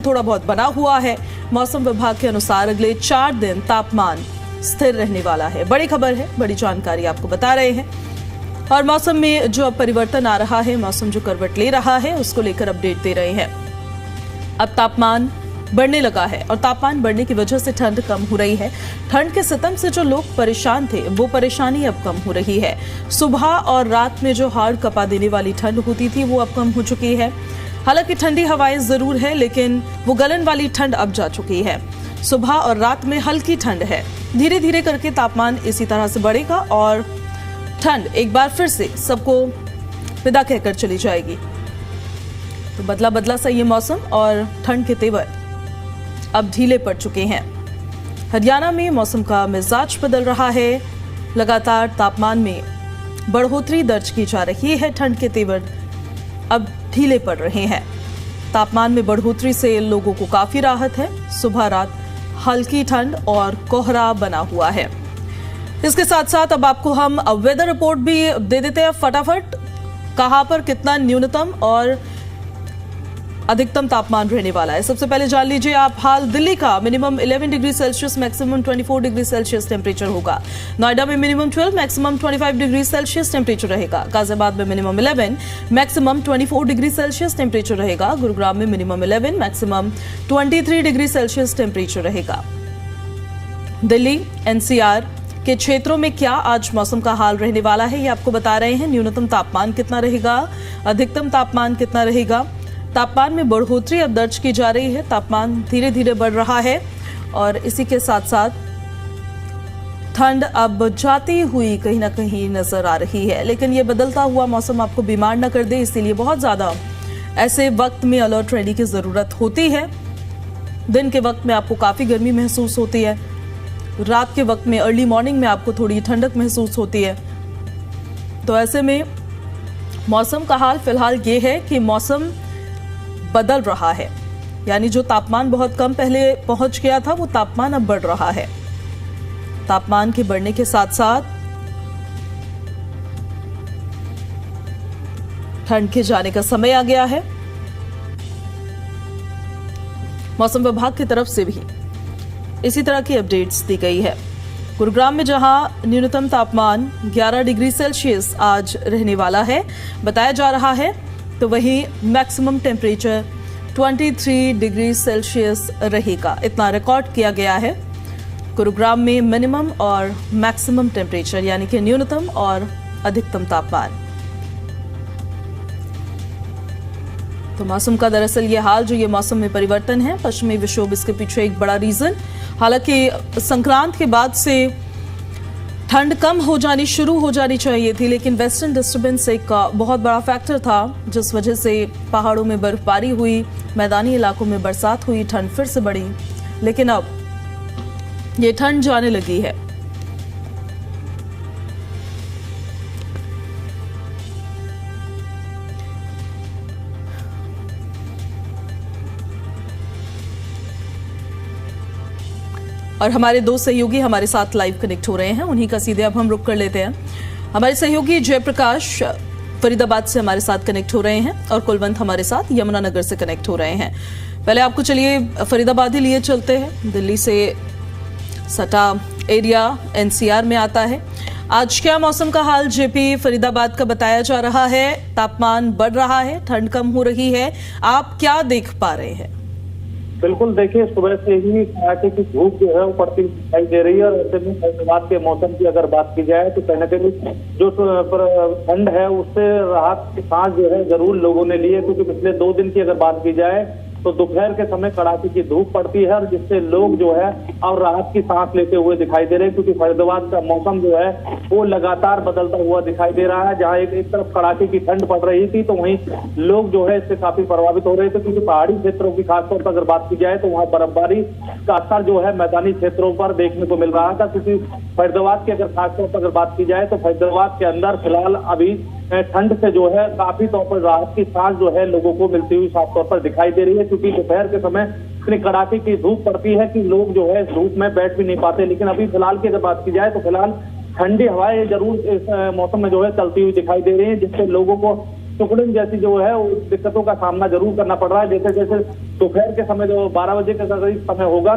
थोड़ा बहुत बना हुआ है। मौसम विभाग के अनुसार अगले 4 दिन तापमान स्थिर रहने वाला है। बड़ी खबर है, बड़ी जानकारी आपको बता रहे हैं। और मौसम में जो अब परिवर्तन आ रहा है, मौसम जो करवट ले रहा है, उसको लेकर अपडेट दे रहे हैं। अब तापमान बढ़ने लगा है और तापमान बढ़ने की वजह से ठंड कम हो रही है। ठंड के सितम से जो लोग परेशान थे, वो परेशानी अब कम हो रही है। सुबह और रात में जो हाड़ कपा देने वाली ठंड होती थी, वो अब कम हो चुकी है। हालांकि ठंडी हवाएं जरूर है, लेकिन वो गलन वाली ठंड अब जा चुकी है। सुबह और रात में हल्की ठंड है। धीरे धीरे करके तापमान इसी तरह से बढ़ेगा और ठंड एक बार फिर से सबको विदा कहकर चली जाएगी। तो बदला बदला सा ये मौसम और ठंड के तेवर अब ढीले पड़ चुके हैं। हरियाणा में मौसम का मिजाज बदल रहा है। लगातार तापमान में बढ़ोतरी दर्ज की जा रही है। ठंड के तेवर अब ढीले पड़ रहे हैं। तापमान में बढ़ोतरी से लोगों को काफी राहत है। सुबह रात हल्की ठंड और कोहरा बना हुआ है। इसके साथ साथ अब आपको हम वेदर रिपोर्ट भी दे देते हैं फटाफट। कहां पर कितना न्यूनतम और अधिकतम तापमान रहने वाला है, सबसे पहले जान लीजिए आप हाल दिल्ली का। Minimum 11 degree Celsius, maximum 24 degree Celsius temperature होगा। नोएडा में minimum 12, maximum 25 degree Celsius temperature रहेगा। गाजियाबाद में minimum 11, maximum 24 degree Celsius temperature रहेगा। गुरुग्राम में minimum 11, maximum 23 degree Celsius temperature रहेगा। दिल्ली एनसीआर के क्षेत्रों में क्या आज मौसम का हाल रहने वाला है, ये आपको बता रहे हैं। न्यूनतम तापमान कितना रहेगा, अधिकतम तापमान कितना रहेगा। तापमान में बढ़ोतरी अब दर्ज की जा रही है। तापमान धीरे धीरे बढ़ रहा है और इसी के साथ साथ ठंड अब जाती हुई कहीं ना कहीं नजर आ रही है। लेकिन ये बदलता हुआ मौसम आपको बीमार न कर दे, इसीलिए बहुत ज्यादा ऐसे वक्त में अलर्ट रहने की जरूरत होती है। दिन के वक्त में आपको काफी गर्मी महसूस होती है। रात के वक्त में अर्ली मॉर्निंग में आपको थोड़ी ठंडक महसूस होती है। तो ऐसे में मौसम का हाल फिलहाल ये है कि मौसम बदल रहा है। यानी जो तापमान बहुत कम पहले पहुंच गया था, वो तापमान अब बढ़ रहा है। तापमान के बढ़ने के साथ साथ ठंड के जाने का समय आ गया है। मौसम विभाग की तरफ से भी इसी तरह की अपडेट्स दी गई है। गुरुग्राम में जहां न्यूनतम तापमान 11 डिग्री सेल्सियस आज रहने वाला है बताया जा रहा है, तो वहीं मैक्सिमम टेम्परेचर 23 डिग्री सेल्सियस रहेगा। इतना रिकॉर्ड किया गया है गुरुग्राम में मिनिमम और मैक्सिमम टेम्परेचर, यानी कि न्यूनतम और अधिकतम तापमान। तो मौसम का दरअसल ये हाल, जो ये मौसम में परिवर्तन है, पश्चिमी विक्षोभ इसके पीछे एक बड़ा रीजन। हालांकि संक्रांत के बाद से ठंड कम हो जानी शुरू हो जानी चाहिए थी, लेकिन वेस्टर्न डिस्टर्बेंस एक बहुत बड़ा फैक्टर था, जिस वजह से पहाड़ों में बर्फबारी हुई, मैदानी इलाकों में बरसात हुई, ठंड फिर से बढ़ी। लेकिन अब ये ठंड जाने लगी है। और हमारे दो सहयोगी हमारे साथ लाइव कनेक्ट हो रहे हैं, उन्हीं का सीधे अब हम रुक कर लेते हैं। हमारे सहयोगी जयप्रकाश फरीदाबाद से हमारे साथ कनेक्ट हो रहे हैं और कुलवंत हमारे साथ यमुनानगर से कनेक्ट हो रहे हैं। पहले आपको चलिए फरीदाबाद ही लिए चलते हैं। दिल्ली से सटा एरिया एनसीआर में आता है। आज क्या मौसम का हाल जेपी फरीदाबाद का बताया जा रहा है? तापमान बढ़ रहा है, ठंड कम हो रही है, आप क्या देख पा रहे हैं? बिल्कुल, देखिए सुबह से ही कड़ाके की धूप जो है वो पड़ती दिखाई दे रही है। और ऐसे में फरीदाबाद के मौसम की अगर बात की जाए तो कहीं ना कहीं जो ठंड है उससे राहत की सांस जो है जरूर लोगों ने ली है, क्योंकि पिछले 2 दिन की अगर बात की जाए तो दोपहर के समय कड़ाके की धूप पड़ती है और जिससे लोग जो है और राहत की सांस लेते हुए दिखाई दे रहे हैं, क्योंकि फरीदाबाद का मौसम जो है वो लगातार बदलता हुआ दिखाई दे रहा है। जहाँ एक तरफ कड़ाके की ठंड पड़ रही थी तो वहीं लोग जो है इससे काफी प्रभावित हो रहे थे, क्योंकि पहाड़ी क्षेत्रों की खासतौर पर अगर बात की जाए तो वहाँ बर्फबारी का असर जो है मैदानी क्षेत्रों पर देखने को मिल रहा था। क्योंकि फरीदाबाद की अगर खासतौर पर अगर बात की जाए तो फरीदाबाद के अंदर फिलहाल अभी ठंड से जो है काफी तौर पर राहत की सांस जो है लोगों को मिलती हुई साफ तौर पर दिखाई दे रही है, क्योंकि दोपहर के समय इतनी कड़ाके की धूप पड़ती है कि लोग जो है धूप में बैठ भी नहीं पाते। लेकिन अभी फिलहाल की अगर बात की जाए तो फिलहाल ठंडी हवाएं जरूर इस मौसम में जो है चलती हुई दिखाई दे रही है, जिससे लोगों को सुकड़न जैसी जो है वो दिक्कतों का सामना जरूर करना पड़ रहा है। जैसे जैसे दोपहर के समय जो 12 बजे का करीब समय होगा तो